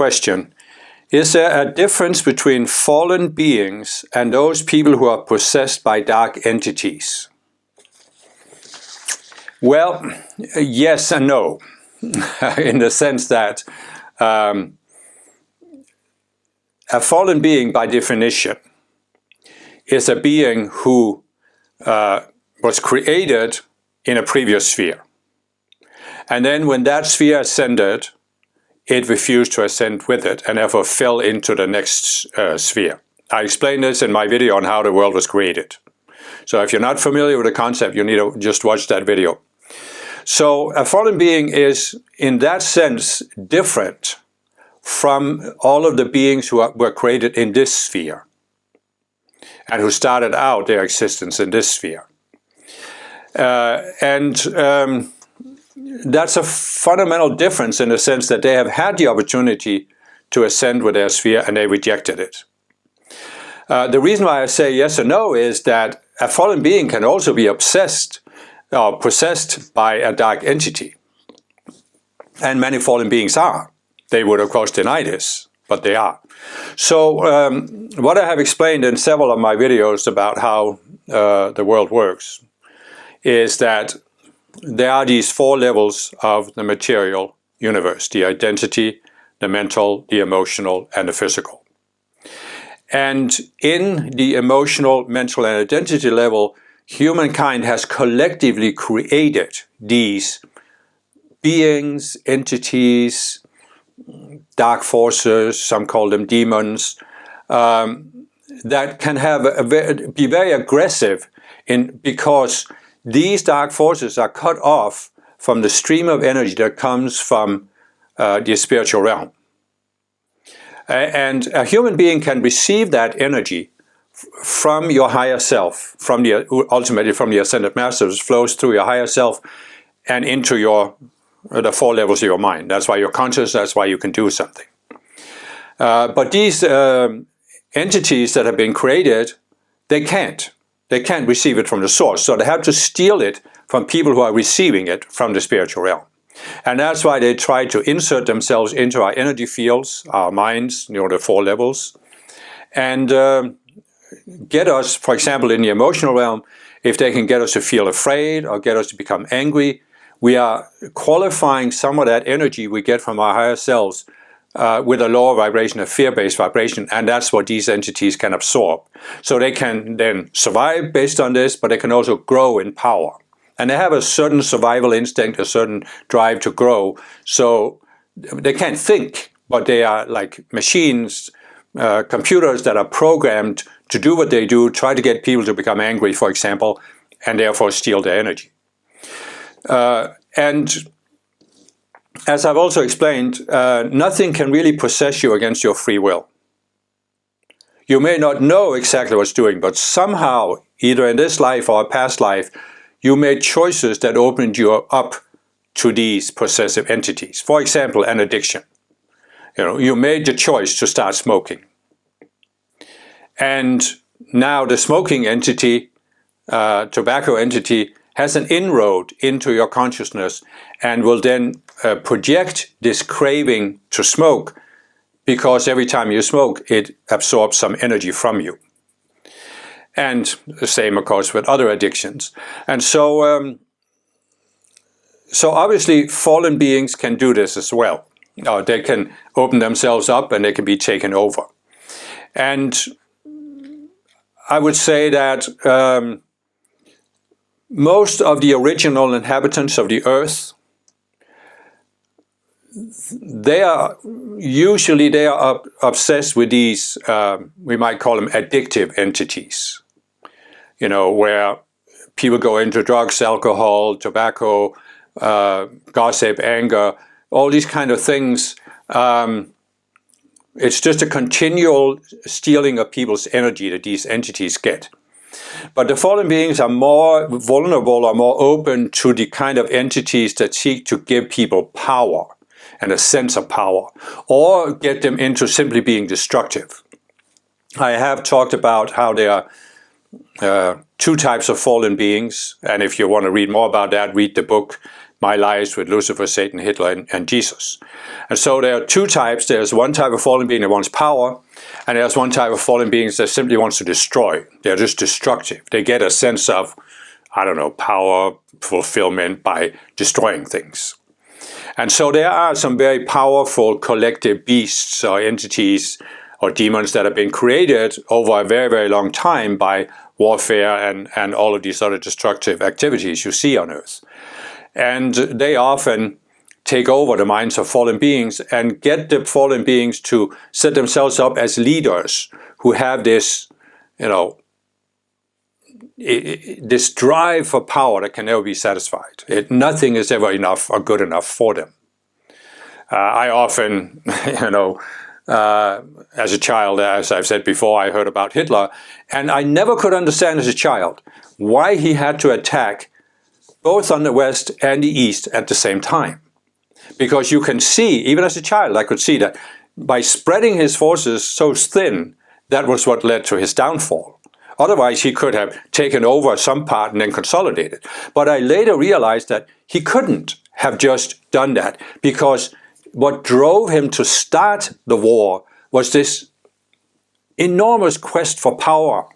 question. Is there a difference between fallen beings and those people who are possessed by dark entities? Well, yes and no, in the sense that a fallen being, by definition, is a being who was created in a previous sphere. And then when that sphere ascended, it refused to ascend with it and therefore fell into the next sphere. I explained this in my video on how the world was created. So if you're not familiar with the concept, you need to just watch that video. So a fallen being is, in that sense, different from all of the beings who were created in this sphere and who started out their existence in this sphere. That's a fundamental difference in the sense that they have had the opportunity to ascend with their sphere and they rejected it. The reason why I say yes or no is that a fallen being can also be obsessed or possessed by a dark entity. And many fallen beings are. They would of course deny this, but they are. So what I have explained in several of my videos about how the world works is that there are these four levels of the material universe: the identity, the mental, the emotional, and the physical. And in the emotional, mental, and identity level, humankind has collectively created these beings, entities, dark forces, some call them demons, that can have be very aggressive because these dark forces are cut off from the stream of energy that comes from the spiritual realm. And a human being can receive that energy from your higher self, ultimately from the ascended masters, flows through your higher self and into the four levels of your mind. That's why you're conscious, that's why you can do something. But these entities that have been created, they can't receive it from the source. So they have to steal it from people who are receiving it from the spiritual realm. And that's why they try to insert themselves into our energy fields, our minds, the four levels, and get us, for example, in the emotional realm, if they can get us to feel afraid or get us to become angry, we are qualifying some of that energy we get from our higher selves with a lower vibration, a fear-based vibration, and that's what these entities can absorb. So they can then survive based on this, but they can also grow in power. And they have a certain survival instinct, a certain drive to grow. So they can't think, but they are like machines, computers that are programmed to do what they do, try to get people to become angry, for example, and therefore steal their energy. And as I've also explained, nothing can really possess you against your free will. You may not know exactly what's doing, but somehow, either in this life or a past life, you made choices that opened you up to these possessive entities. For example, an addiction. You made the choice to start smoking. And now the smoking entity, tobacco entity, has an inroad into your consciousness and will then project this craving to smoke, because every time you smoke, it absorbs some energy from you. And the same, of course, with other addictions. And so, so obviously fallen beings can do this as well. They can open themselves up and they can be taken over. And I would say that most of the original inhabitants of the earth, they are obsessed with these, we might call them addictive entities. Where people go into drugs, alcohol, tobacco, gossip, anger, all these kind of things. It's just a continual stealing of people's energy that these entities get. But the fallen beings are more vulnerable or more open to the kind of entities that seek to give people power and a sense of power, or get them into simply being destructive. I have talked about how there are two types of fallen beings, and if you want to read more about that, read the book my lives with Lucifer, Satan, Hitler, and Jesus. And so there are two types. There's one type of fallen being that wants power, and there's one type of fallen beings that simply wants to destroy. They're just destructive. They get a sense of, I don't know, power, fulfillment by destroying things. And so there are some very powerful collective beasts or entities or demons that have been created over a very, very long time by warfare and all of these other destructive activities you see on Earth. And they often take over the minds of fallen beings and get the fallen beings to set themselves up as leaders who have this, this drive for power that can never be satisfied. Nothing is ever enough or good enough for them. I often, as a child, as I've said before, I heard about Hitler, and I never could understand as a child why he had to attack both on the West and the East at the same time. Because you can see, even as a child, I could see that by spreading his forces so thin, that was what led to his downfall. Otherwise, he could have taken over some part and then consolidated. But I later realized that he couldn't have just done that, because what drove him to start the war was this enormous quest for power.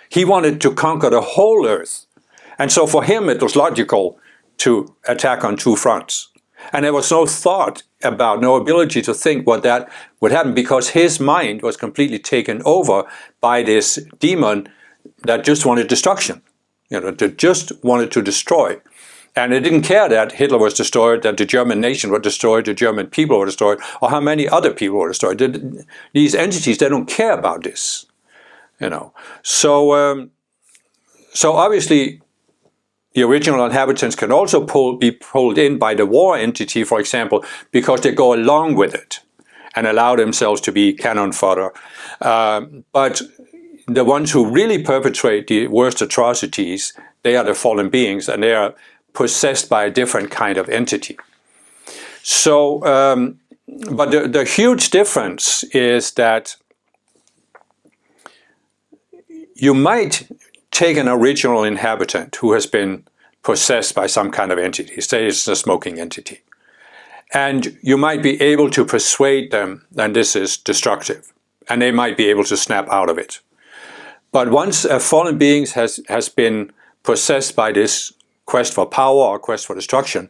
He wanted to conquer the whole earth. And so for him, it was logical to attack on two fronts. And there was no thought about, no ability to think what that would happen, because his mind was completely taken over by this demon that just wanted destruction, that just wanted to destroy. And it didn't care that Hitler was destroyed, that the German nation was destroyed, the German people were destroyed, or how many other people were destroyed. These entities, they don't care about this, So obviously, the original inhabitants can also be pulled in by the war entity, for example, because they go along with it and allow themselves to be cannon fodder. But the ones who really perpetrate the worst atrocities, they are the fallen beings, and they are possessed by a different kind of entity. So, but the huge difference is that you might take an original inhabitant who has been possessed by some kind of entity, say it's a smoking entity, and you might be able to persuade them that this is destructive, and they might be able to snap out of it. But once a fallen being has been possessed by this quest for power or quest for destruction,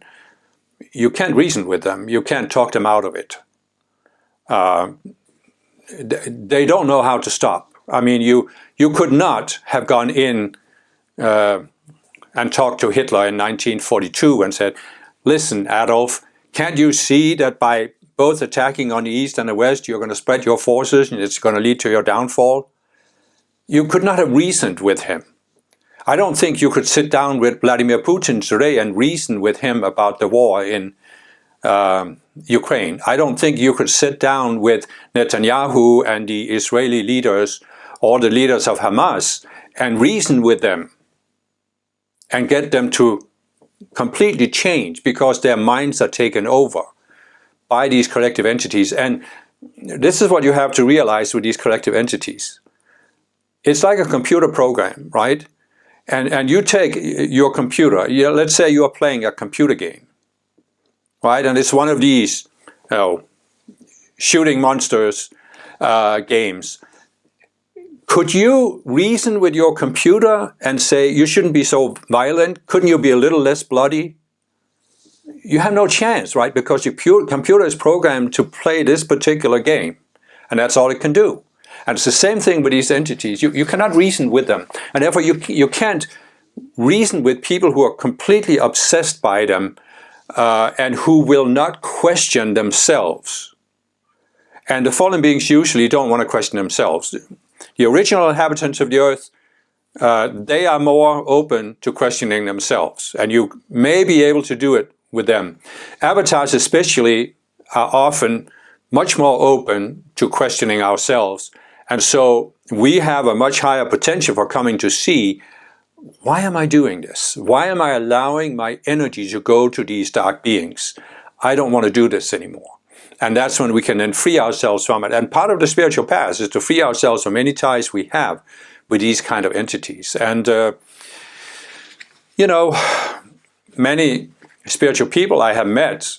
you can't reason with them. You can't talk them out of it. They don't know how to stop. I mean, you could not have gone in and talked to Hitler in 1942 and said, listen, Adolf, can't you see that by both attacking on the East and the West, you're going to spread your forces and it's going to lead to your downfall? You could not have reasoned with him. I don't think you could sit down with Vladimir Putin today and reason with him about the war in Ukraine. I don't think you could sit down with Netanyahu and the Israeli leaders or the leaders of Hamas and reason with them and get them to completely change, because their minds are taken over by these collective entities. And this is what you have to realize with these collective entities. It's like a computer program, right? And you take your computer, let's say you are playing a computer game, right? And it's one of these shooting monsters games. Could you reason with your computer and say, you shouldn't be so violent? Couldn't you be a little less bloody? You have no chance, right? Because your computer is programmed to play this particular game, and that's all it can do. And it's the same thing with these entities. You cannot reason with them. And therefore you can't reason with people who are completely obsessed by them and who will not question themselves. And the fallen beings usually don't want to question themselves. The original inhabitants of the earth, they are more open to questioning themselves. And you may be able to do it with them. Avatars especially are often much more open to questioning ourselves. And so we have a much higher potential for coming to see, why am I doing this? Why am I allowing my energy to go to these dark beings? I don't want to do this anymore. And that's when we can then free ourselves from it. And part of the spiritual path is to free ourselves from any ties we have with these kind of entities. And, many spiritual people I have met,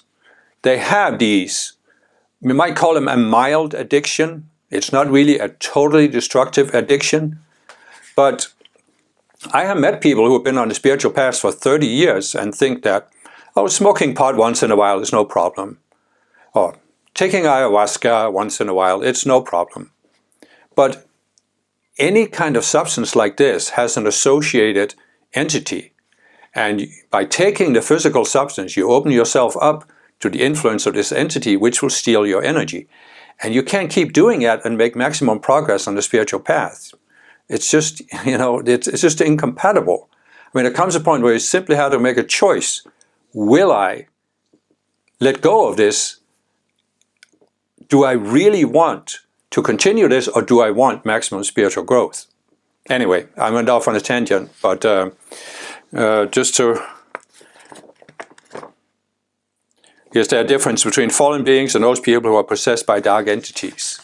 they have these, we might call them a mild addiction. It's not really a totally destructive addiction, but I have met people who have been on the spiritual path for 30 years and think that, oh, smoking pot once in a while is no problem. Or taking ayahuasca once in a while, it's no problem. But any kind of substance like this has an associated entity. And by taking the physical substance, you open yourself up to the influence of this entity, which will steal your energy. And you can't keep doing that and make maximum progress on the spiritual path. It's just, it's just incompatible. I mean, there comes a point where you simply have to make a choice. Will I let go of this? Do I really want to continue this, or do I want maximum spiritual growth? Anyway, I went off on a tangent, but just to... Is there a difference between fallen beings and those people who are possessed by dark entities?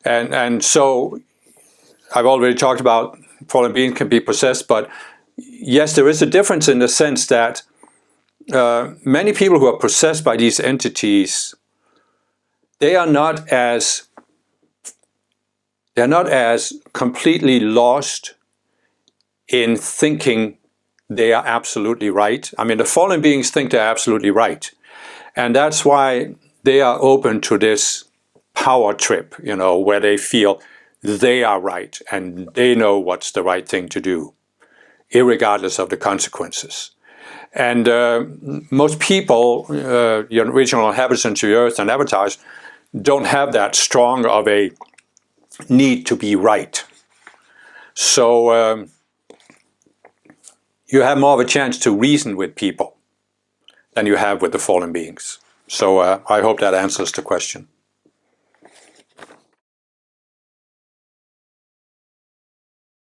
And so I've already talked about fallen beings can be possessed, but yes, there is a difference in the sense that many people who are possessed by these entities, they're not as completely lost in thinking they are absolutely right. I mean, the fallen beings think they're absolutely right. And that's why they are open to this power trip, where they feel they are right and they know what's the right thing to do, irregardless of the consequences. And most people, original inhabitants of the earth and avatars, don't have that strong of a need to be right. So you have more of a chance to reason with people than you have with the fallen beings. So I hope that answers the question.